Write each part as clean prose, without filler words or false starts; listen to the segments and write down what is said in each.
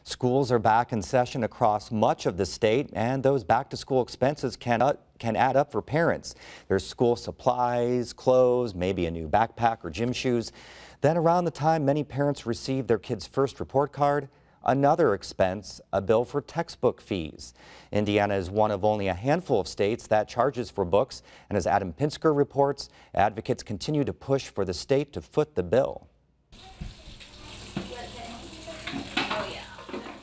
Schools are back in session across much of the state, and those back-to-school expenses can add up for parents. There's school supplies, clothes, maybe a new backpack or gym shoes. Then around the time many parents receive their kids' first report card, another expense, a bill for textbook fees. Indiana is one of only a handful of states that charges for books, and as Adam Pinsker reports, advocates continue to push for the state to foot the bill.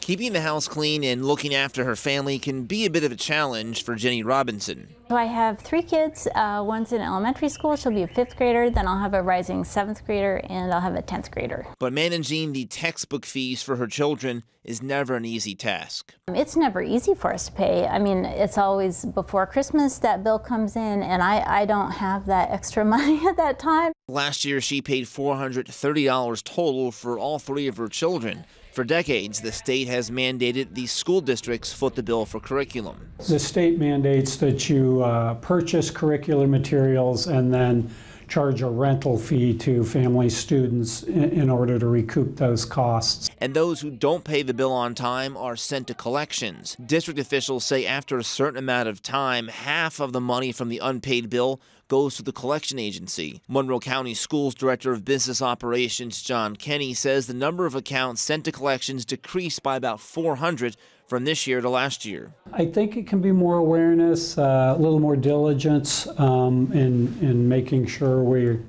Keeping the house clean and looking after her family can be a bit of a challenge for Jenny Robinson. So I have 3 kids. One's in elementary school. She'll be a 5th grader. Then I'll have a rising 7th grader, and I'll have a 10th grader. But managing the textbook fees for her children is never an easy task. It's never easy for us to pay. I mean, it's always before Christmas that bill comes in, and I don't have that extra money at that time. Last year, she paid $430 total for all 3 of her children. For decades, the state has mandated these school districts foot the bill for curriculum. The state mandates that you purchase curricular materials and then charge a rental fee to family students in order to recoup those costs. And those who don't pay the bill on time are sent to collections. District officials say after a certain amount of time, half of the money from the unpaid bill goes to the collection agency. Monroe County Schools Director of Business Operations John Kenny says the number of accounts sent to collections decreased by about 400 from this year to last year. I think it can be more awareness, a little more diligence in making sure we're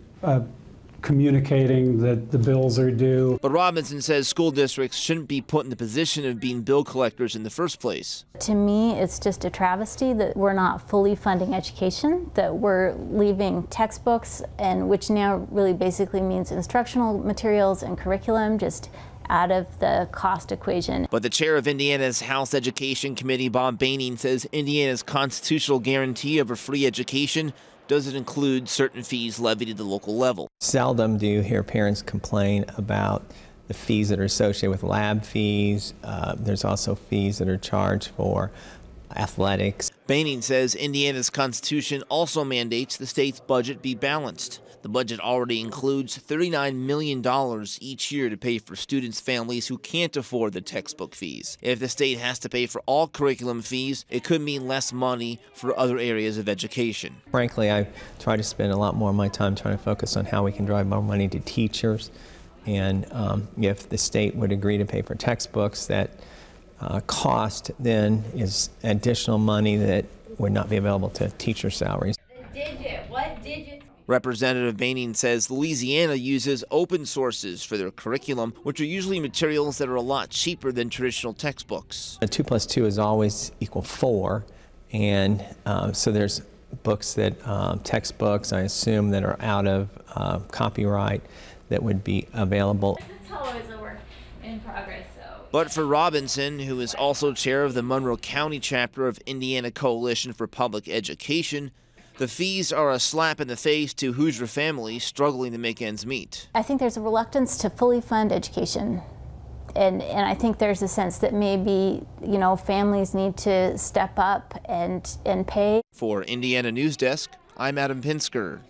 communicating that the bills are due. But Robinson says school districts shouldn't be put in the position of being bill collectors in the first place. To me, it's just a travesty that we're not fully funding education, that we're leaving textbooks, and which now really basically means instructional materials and curriculum, just out of the cost equation. But the chair of Indiana's House Education Committee, Bob Baining, says Indiana's constitutional guarantee of a free education doesn't include certain fees levied at the local level. Seldom do you hear parents complain about the fees that are associated with lab fees. There's also fees that are charged for athletics. Baining says Indiana's constitution also mandates the state's budget be balanced. The budget already includes $39 million each year to pay for students' families who can't afford the textbook fees. If the state has to pay for all curriculum fees, it could mean less money for other areas of education. Frankly, I try to spend a lot more of my time trying to focus on how we can drive more money to teachers. And if the state would agree to pay for textbooks, that cost then is additional money that would not be available to teacher salaries. What digit? Representative Baining says Louisiana uses open sources for their curriculum, which are usually materials that are a lot cheaper than traditional textbooks. 2 + 2 is always equal 4, and so there's books that, textbooks, I assume, that are out of copyright that would be available. It's always a work in progress. But for Robinson, who is also chair of the Monroe County chapter of Indiana Coalition for Public Education, the fees are a slap in the face to Hoosier families struggling to make ends meet. I think there's a reluctance to fully fund education. And I think there's a sense that maybe, you know, families need to step up and pay. For Indiana Newsdesk, I'm Adam Pinsker.